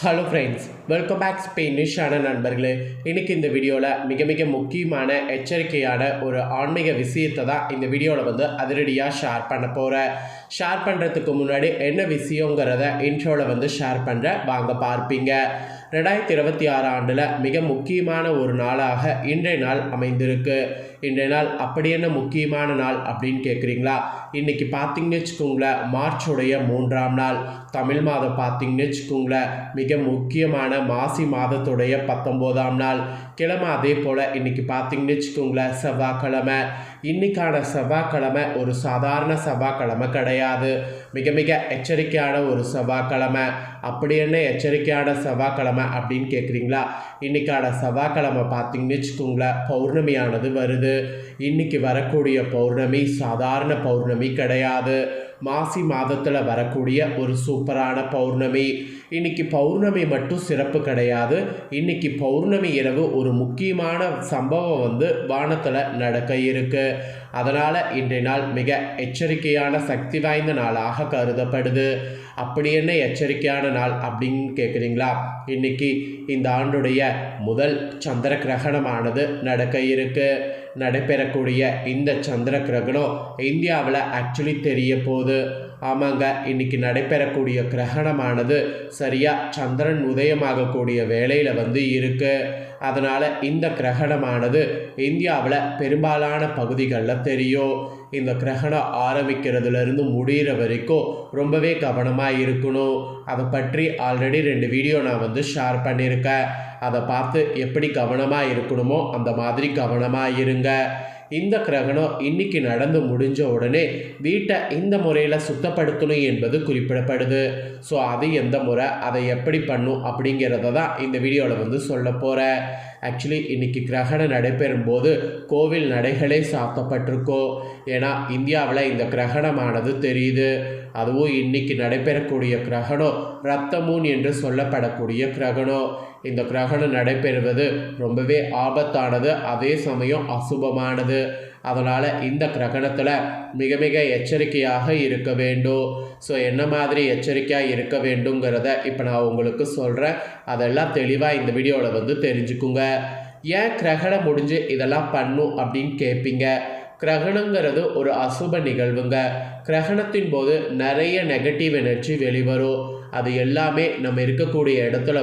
Hello friends, welcome back ஸ்பெயினிஷான நண்பர்களே. இன்றைக்கி இந்த வீடியோவில் மிக முக்கியமான எச்சரிக்கையான ஒரு ஆன்மீக விஷயத்தை தான் இந்த வீடியோவில் அதிரடியாக ஷேர் பண்ண போகிறேன். ஷேர் பண்ணுறதுக்கு முன்னாடி என்ன விஷயங்கிறத இன்ட்ரோவில் ஷேர் பண்ணுறேன், வாங்க பார்ப்பீங்க. 2026 ஆண்டில் மிக முக்கியமான ஒரு நாளாக இன்றைய நாள் அமைந்திருக்கு. இன்றைய நாள் அப்படி என்ன முக்கியமான நாள் அப்படின்னு கேட்குறீங்களா? இன்றைக்கி பார்த்திங்கன்னு வச்சுக்கோங்களேன், மார்ச்சுடைய 3ஆம் நாள். தமிழ் மாதம் பார்த்திங்கன்னு வச்சுக்கோங்களேன், மிக முக்கியமான மாசி மாதத்துடைய 19ஆம் நாள் கிழமை. அதே போல் இன்றைக்கி பார்த்திங்கன்னு வச்சுக்கோங்களேன், செவ்வாய்க்கிழமை. இன்றைக்கான செவ்வாய்க்கிழமை ஒரு சாதாரண செவ்வாய்க்கிழமை கிடையாது, மிக எச்சரிக்கையான ஒரு செவ்வாய்க்கிழமை. அப்படி என்ன எச்சரிக்கையான செவ்வாய்க்கிழமை அப்படின்னு கேட்குறீங்களா? இன்றைக்கான செவ்வாய்க்கிழமை பார்த்திங்கன்னு வச்சுக்கோங்களேன், பௌர்ணமியானது வருது. இன்றைக்கி வரக்கூடிய பௌர்ணமி சாதாரண பௌர்ணமி கிடையாது, மாசி மாதத்தில் வரக்கூடிய ஒரு சூப்பரான பௌர்ணமி. இன்றைக்கி பௌர்ணமி மட்டும் சிறப்பு கிடையாது, இன்றைக்கி பௌர்ணமி இரவு ஒரு முக்கியமான சம்பவம் வானத்தில் நடக்க இருக்குது. அதனால் இன்றைய நாள் மிக எச்சரிக்கையான சக்தி வாய்ந்த நாளாக கருதப்படுது. அப்படி என்ன எச்சரிக்கையான நாள் அப்படின்னு கேட்குறீங்களா? இன்றைக்கி இந்த ஆண்டுடைய முதல் சந்திர கிரகணமானது நடக்க இருக்கு. நடைபெறக்கூடிய இந்த சந்திர கிரகணம் இந்தியாவில் ஆக்சுவலி தெரிய போகுது. ஆமாங்க, இன்றைக்கி நடைபெறக்கூடிய கிரகணமானது சரியாக சந்திரன் உதயமாகக்கூடிய வேளையில் இருக்குது. அதனால் இந்த கிரகணமானது இந்தியாவில் பெரும்பாலான பகுதிகளில் தெரியும். இந்த கிரகணம் ஆரம்பிக்கிறதுலேருந்து முடிகிற வரைக்கும் ரொம்பவே கவனமாக இருக்கணும். அதை பற்றி ஆல்ரெடி 2 வீடியோ நான் ஷேர் பண்ணியிருக்கேன். அதை பார்த்து எப்படி கவனமாக இருக்கணுமோ அந்த மாதிரி கவனமாக இருங்க. இந்த கிரகணம் இன்னைக்கு நடந்து முடிஞ்ச உடனே வீட்டை இந்த முறையில் சுத்தப்படுத்தணும் என்பது குறிப்பிடப்படுது. ஸோ அது எந்த முறை, அதை எப்படி பண்ணும் அப்படிங்கிறத தான் இந்த வீடியோவில் சொல்ல போகிறேன். ஆக்சுவலி இன்றைக்கி கிரகணம் நடைபெறும் போது கோவில் நடைகளே சாத்தப்பட்டிருக்கோம். ஏன்னா இந்தியாவில் இந்த கிரகணமானது தெரியுது. அதுவும் இன்றைக்கி நடைபெறக்கூடிய கிரகணம் இரத்த மூன் என்று சொல்லப்படக்கூடிய கிரகணம். இந்த கிரகணம் நடைபெறுவது ரொம்பவே ஆபத்தானது, அதே சமயம் அசுபமானது. அதனால் இந்த கிரகணத்தில் மிக எச்சரிக்கையாக இருக்க வேண்டும். ஸோ என்ன மாதிரி எச்சரிக்கையாக இருக்க வேண்டுங்கிறத இப்போ நான் உங்களுக்கு சொல்கிறேன். அதெல்லாம் தெளிவாக இந்த வீடியோவில் தெரிஞ்சுக்குங்க. ஏன் கிரகணம் முடிஞ்சு இதெல்லாம் பண்ணும் அப்படின்னு கேட்பீங்க. கிரகணங்கிறது ஒரு அசுப நிகழ்வுங்க. கிரகணத்தின் போது நிறைய நெகட்டிவ் எனர்ஜி வெளிவரும். அது எல்லாமே நம்ம இருக்கக்கூடிய இடத்துல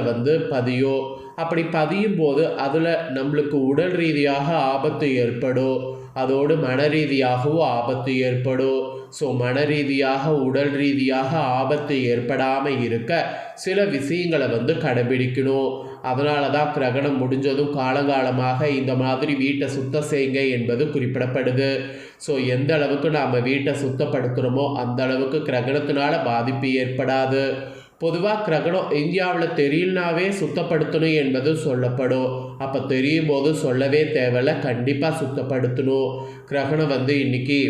பதியும். அப்படி பதியும் போது அதில் நம்மளுக்கு உடல் ரீதியாக ஆபத்து ஏற்படும், அதோடு மன ரீதியாகவும் ஆபத்து ஏற்படும். ஸோ மன ரீதியாக உடல் ரீதியாக ஆபத்து ஏற்படாமல் இருக்க சில விஷயங்களை கடைபிடிக்கணும். அதனால தான் கிரகணம் முடிஞ்சதும் காலங்காலமாக இந்த மாதிரி வீட்டை சுத்தம் செய்யுங்க என்பது குறிப்பிடப்படுது. ஸோ எந்த அளவுக்கு நாம் வீட்டை சுத்தப்படுத்துகிறோமோ அந்த அளவுக்கு கிரகணத்தினால பாதிப்பு ஏற்படாது. பொதுவாக கிரகணம் இந்தியாவில் தெரியலனாவே சுத்தப்படுத்தணும் என்பது சொல்லப்படும். அப்போ தெரியும் போது சொல்லவே தேவையில்ல, கண்டிப்பாக சுத்தப்படுத்தணும். கிரகணம் இன்றைக்கி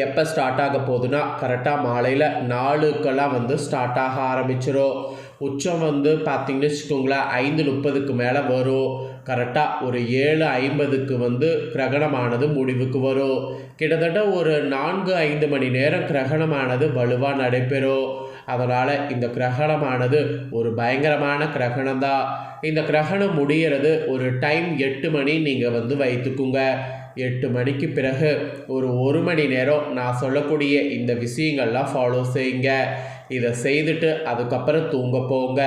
எப்போ ஸ்டார்ட் ஆக போகுதுன்னா கரெக்டாக மாலையில் 4க்கெல்லாம் ஸ்டார்ட் ஆக ஆரம்பிச்சிடும். உச்சம் பார்த்திங்கன்னு வச்சுக்கோங்களேன் 5:30க்கு மேலே வரும். கரெக்டாக ஒரு 7:50க்கு கிரகணமானது முடிவுக்கு வரும். கிட்டத்தட்ட ஒரு 4-5 மணி நேரம் கிரகணமானது வலுவாக நடைபெறும். அதனால் இந்த கிரகணமானது ஒரு பயங்கரமான கிரகணம் தான். இந்த கிரகணம் முடிகிறது ஒரு டைம் 8 மணி நீங்கள் வைத்துக்குங்க. 8 மணிக்கு பிறகு ஒரு 1 மணி நேரம் நான் சொல்லக்கூடிய இந்த விஷயங்கள்லாம் ஃபாலோ செய்யுங்க. இதை செய்துட்டு அதுக்கப்புறம் தூங்க போங்க.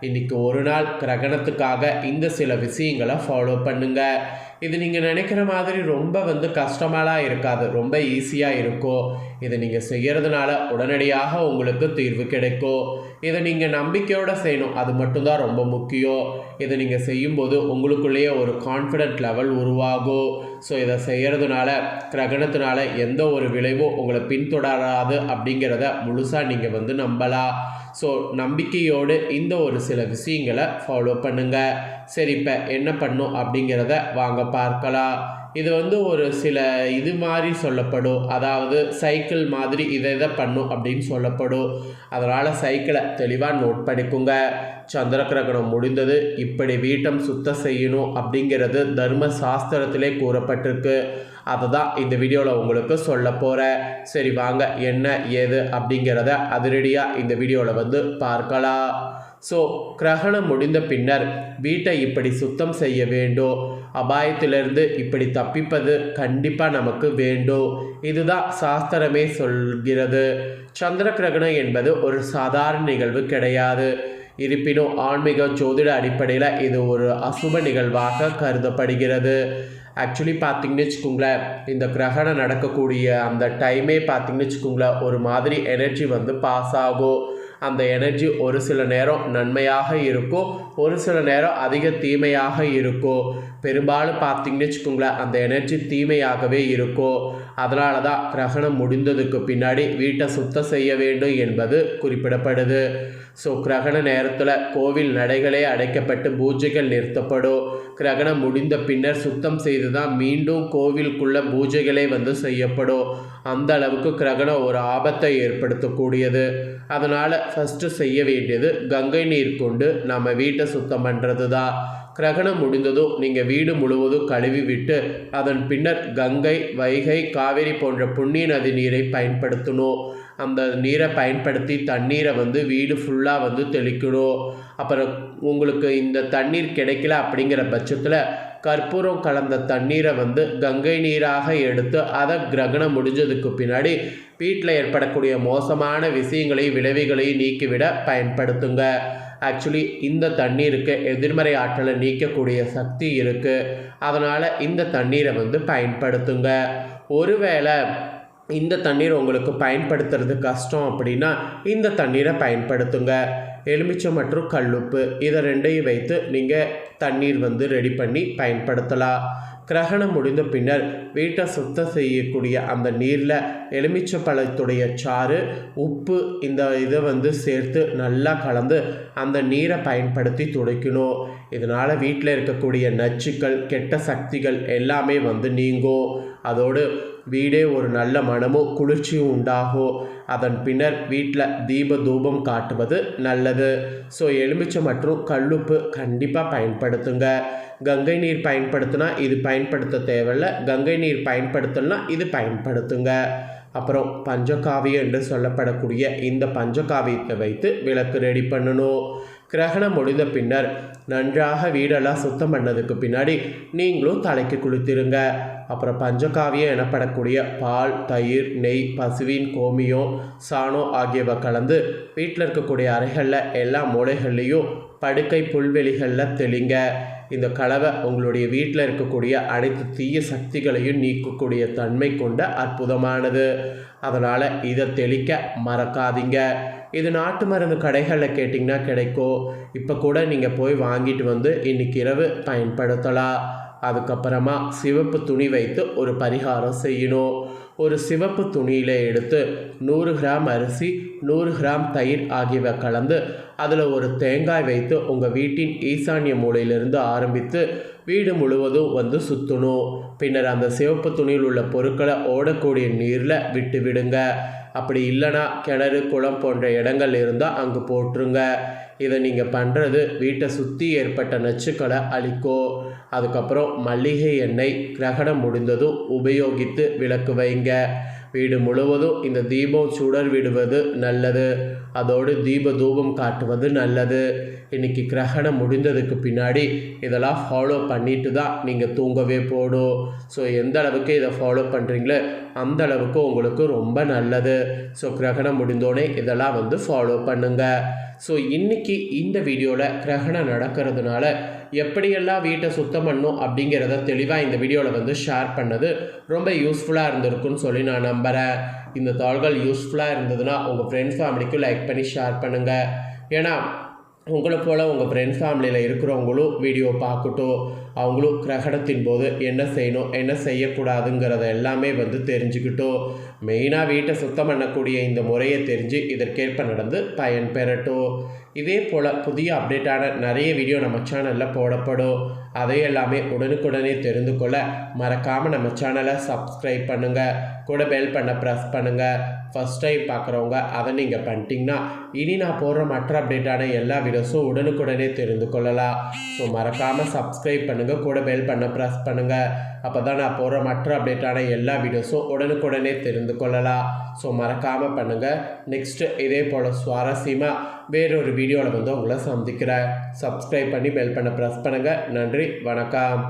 இன்றைக்கி ஒரு நாள் கிரகணத்துக்காக இந்த சில விஷயங்களை ஃபாலோ பண்ணுங்கள். இது நீங்கள் நினைக்கிற மாதிரி ரொம்ப கஷ்டமாலாம் இருக்காது, ரொம்ப ஈஸியாக இருக்கும். இதை நீங்கள் செய்கிறதுனால உடனடியாக உங்களுக்கு தீர்வு கிடைக்கும். இதை நீங்கள் நம்பிக்கையோடு செய்யணும், அது மட்டும்தான் ரொம்ப முக்கியம். இதை நீங்கள் செய்யும்போது உங்களுக்குள்ளேயே ஒரு கான்ஃபிடென்ட் லெவல் உருவாகும். ஸோ இதை செய்கிறதுனால கிரகணத்தினால எந்த ஒரு விளைவும் உங்களை பின்தொடராது அப்படிங்கிறத முழுசாக நீங்கள் நம்பலாம். ஸோ நம்பிக்கையோடு இந்த ஒரு சில விஷயங்களை ஃபாலோ பண்ணுங்கள். சரி, இப்போ என்ன பண்ணும் அப்படிங்கிறத வாங்க பார்க்கலாம். இது ஒரு சில இது மாதிரி சொல்லப்படும், அதாவது சைக்கிள் மாதிரி இதை பண்ணும் அப்படின்னு சொல்லப்படும். அதனால் சைக்கிளை தெளிவாக நோட் பண்ணிக்குங்க. சந்திர கிரகணம் முடிந்தது, இப்படி வீட்டம் சுத்தம் செய்யணும் அப்படிங்கிறது தர்ம சாஸ்திரத்திலே கூறப்பட்டிருக்கு. அதை தான் இந்த வீடியோவில் உங்களுக்கு சொல்ல போகிறேன். சரி வாங்க, என்ன ஏது அப்படிங்கிறத அதிரடியாக இந்த வீடியோவில் பார்க்கலாம். ஸோ கிரகணம் முடிந்த பின்னர் வீட்டை இப்படி சுத்தம் செய்ய வேண்டும், அபாயத்திலிருந்து இப்படி தப்பிப்பது கண்டிப்பாக நமக்கு வேண்டும். இதுதான் சாஸ்திரமே சொல்கிறது. சந்திர கிரகணம் என்பது ஒரு சாதாரண நிகழ்வு கிடையாது. இருப்பினும் ஆன்மீக ஜோதிட அடிப்படையில் இது ஒரு அசுப நிகழ்வாக கருதப்படுகிறது. ஆக்சுவலி பார்த்திங்கன்னு வச்சுக்கோங்களேன், இந்த கிரகணம் நடக்கக்கூடிய அந்த டைமே பார்த்திங்கன்னு வச்சுக்கோங்களேன், ஒரு மாதிரி எனர்ஜி வந்து பாஸ் ஆகும். அந்த எனர்ஜி ஒரு சில நேரம் நன்மையாக இருக்கும், ஒரு சில நேரம் அதிக தீமையாக இருக்கும். பெரும்பாலும் பார்த்திங்கன்னு வச்சுக்கோங்களேன், அந்த எனர்ஜி தீமையாகவே இருக்கும். அதனால தான் கிரகணம் முடிந்ததுக்கு பின்னாடி வீட்டை சுத்தம் செய்ய வேண்டும் என்பது குறிப்பிடப்படுது. ஸோ கிரகண நேரத்தில் கோவில் நடைகளே அடைக்கப்பட்டு பூஜைகள் நிறுத்தப்படும். கிரகணம் முடிந்த பின்னர் சுத்தம் செய்து தான் மீண்டும் கோவிலுக்குள்ள பூஜைகளே வந்து செய்யப்படும். அந்த அளவுக்கு கிரகணம் ஒரு ஆபத்தை ஏற்படுத்தக்கூடியது. அதனால் ஃபஸ்ட்டு செய்ய வேண்டியது கங்கை நீர் கொண்டு நம்ம வீட்டை சுத்தம் பண்ணுறது தான். கிரகணம் முடிந்ததும் நீங்கள் வீடு முழுவதும் கழுவி விட்டு அதன் பின்னர் கங்கை, வைகை, காவேரி போன்ற புண்ணிய நதி நீரை பயன்படுத்தணும். அந்த நீரை பயன்படுத்தி தண்ணீரை வந்து வீடு ஃபுல்லாக வந்து தெளிக்கணும். அப்புறம் உங்களுக்கு இந்த தண்ணீர் கிடைக்கல அப்படிங்கிற பட்சத்தில் கற்பூரம் கலந்த தண்ணீரை வந்து கங்கை நீராக எடுத்து அதை கிரகணம் முடிஞ்சதுக்கு பின்னாடி வீட்டில் ஏற்படக்கூடிய மோசமான விஷயங்களையும் விளைவுகளையும் நீக்கிவிட பயன்படுத்துங்க. ஆக்சுவலி இந்த தண்ணீருக்கு எதிர்மறை ஆற்றலை நீக்கக்கூடிய சக்தி இருக்குது. அதனால் இந்த தண்ணீரை வந்து பயன்படுத்துங்க. ஒருவேளை இந்த தண்ணீர் உங்களுக்கு பயன்படுத்துறது கஷ்டம் அப்படின்னா இந்த தண்ணீரை பயன்படுத்துங்க. எலுமிச்சம் மற்றும் கல்லுப்பு இதை ரெண்டையும் வைத்து நீங்கள் தண்ணீர் வந்து ரெடி பண்ணி பயன்படுத்தலாம். கிரகணம் முடிந்த பின்னர் வீட்டை சுத்தம் செய்யக்கூடிய அந்த நீரில் எலுமிச்சை பழத்துடைய சாறு, உப்பு இந்த இதை வந்து சேர்த்து நல்லா கலந்து அந்த நீரை பயன்படுத்தி துடைக்கணும். இதனால் வீட்டில் இருக்கக்கூடிய நச்சுக்கள், கெட்ட சக்திகள் எல்லாமே வந்து நீங்கும். அதோடு வீடே ஒரு நல்ல மனமும் குளிர்ச்சியும் உண்டாகும். அதன் பின்னர் வீட்டில் தீப தூபம் காட்டுவது நல்லது. ஸோ எலுமிச்சை மற்றும் கல்லுப்பு கண்டிப்பாக பயன்படுத்துங்க. கங்கை நீர் பயன்படுத்தினா இது பயன்படுத்த தேவையில்லை, கங்கை நீர் பயன்படுத்தலைன்னா இது பயன்படுத்துங்க. அப்புறம் பஞ்சகாவியம் என்று சொல்லப்படக்கூடிய இந்த பஞ்சகாவியத்தை வைத்து விளக்கு ரெடி பண்ணணும். கிரகணம் முடிந்த பின்னர் நன்றாக வீடெல்லாம் சுத்தம் பண்ணதுக்கு பின்னாடி நீங்களும் தலைக்கு குளித்திருங்க. அப்புறம் பஞ்சகாவியம் எனப்படக்கூடிய பால், தயிர், நெய், பசுவின் கோமியம், சாணம் ஆகியவை கலந்து வீட்டில் இருக்கக்கூடிய அறைகளில் எல்லா மூலைகள்லேயும் படுக்கை புல்வெளிகளில் தெளிங்க. இந்த கலவை உங்களுடைய வீட்டில் இருக்கக்கூடிய அனைத்து தீய சக்திகளையும் நீக்கக்கூடிய தன்மை கொண்ட அற்புதமானது. அதனால் இதை தெளிக்க மறக்காதீங்க. இது நாட்டு மருந்து கடைகளில் கேட்டிங்கன்னா கிடைக்கும். இப்போ கூட நீங்கள் போய் வாங்கிட்டு வந்து இன்றைக்கி இரவு பயன்படுத்தலாம். அதுக்கப்புறமா சிவப்பு துணி வைத்து ஒரு பரிகாரம் செய்யணும். ஒரு சிவப்பு துணியில் எடுத்து 100 கிராம் அரிசி, 100 கிராம் தயிர் ஆகியவை கலந்து அதில் ஒரு தேங்காய் வைத்து உங்கள் வீட்டின் ஈசான்ய மூலையிலிருந்து ஆரம்பித்து வீடு முழுவதும் வந்து சுற்றணும். பின்னர் அந்த சிவப்பு துணியில் உள்ள பொருட்களை ஓடக்கூடிய நீரில் விட்டு விடுங்க. அப்படி இல்லைனா கிணறு, குளம் போன்ற இடங்கள் இருந்தால் அங்கே போட்டுருங்க. இதை நீங்கள் பண்ணுறது வீட்டை சுற்றி ஏற்பட்ட நச்சுக்களை அழிக்கும். அதுக்கப்புறம் மல்லிகை எண்ணெய் கிரகணம் முடிந்ததும் உபயோகித்து விளக்கு வைங்க. வீடு முழுவதும் இந்த தீபம் சுடர் விடுவது நல்லது. அதோடு தீப தூபம் காட்டுவது நல்லது. இன்றைக்கி கிரகணம் முடிந்ததுக்கு பின்னாடி இதெல்லாம் ஃபாலோ பண்ணிட்டு தான் நீங்கள் தூங்கவே போடும். ஸோ எந்த அளவுக்கு இதை ஃபாலோ பண்ணுறீங்களோ அந்த அளவுக்கு உங்களுக்கு ரொம்ப நல்லது. ஸோ கிரகணம் முடிந்தோடனே இதெல்லாம் வந்து ஃபாலோ பண்ணுங்கள். ஸோ இன்றைக்கி இந்த வீடியோவில் கிரகணம் நடக்கிறதுனால எப்படியெல்லாம் வீட்டை சுத்தம் பண்ணணும் அப்படிங்கிறத தெளிவாக இந்த வீடியோவில் வந்து ஷேர் பண்ணது ரொம்ப யூஸ்ஃபுல்லாக இருந்திருக்குன்னு சொல்லி நான் நம்புகிறேன். இந்த தாள்கள் யூஸ்ஃபுல்லாக இருந்ததுன்னா உங்கள் ஃப்ரெண்ட்ஸ் ஃபேமிலிக்கும் லைக் பண்ணி ஷேர் பண்ணுங்கள். ஏன்னா உங்களை போல் உங்கள் ஃப்ரெண்ட்ஸ் ஃபேமிலியில் இருக்கிறவங்களும் வீடியோ பார்க்கட்டும். அவங்களும் கிரகணத்தின் போது என்ன செய்யணும், என்ன செய்யக்கூடாதுங்கிறத எல்லாமே வந்து தெரிஞ்சுக்கிட்டோம். மெயினாக வீட்டை சுத்தம் பண்ணக்கூடிய இந்த முறையை தெரிஞ்சு இதற்கேற்ப நடந்து பயன் பெறட்டும். இதே போல் புதிய அப்டேட்டான நிறைய வீடியோ நம்ம சேனலில் போடப்படும். அதை எல்லாமே உடனுக்குடனே தெரிந்து கொள்ள மறக்காமல் நம்ம சேனலை சப்ஸ்கிரைப் பண்ணுங்கள். கூட பெல் பண்ண ப்ரெஸ் பண்ணுங்கள். ஃபஸ்ட் டைம் பார்க்குறவங்க அதை நீங்கள் பண்ணிட்டீங்கன்னா இனி நான் போடுற மற்ற அப்டேட்டான எல்லா வீடியோஸும் உடனுக்குடனே தெரிந்து கொள்ளலாம். ஸோ மறக்காமல் சப்ஸ்கிரைப் பண்ணுங்கள், கூட பெல் பண்ண ப்ரெஸ் பண்ணுங்கள். அப்போ தான் நான் போடுற மற்ற அப்டேட்டான எல்லா வீடியோஸும் உடனுக்குடனே தெரிந்து கொள்ளலாம். ஸோ மறக்காமல் பண்ணுங்கள். நெக்ஸ்ட்டு இதே போல் சுவாரஸ்யமாக வேறொரு வீடியோவில் வந்து உங்களை சந்திக்கிறேன். சப்ஸ்கிரைப் பண்ணி பெல் பண்ண ப்ரெஸ் பண்ணுங்கள். நன்றி, வணக்கம்.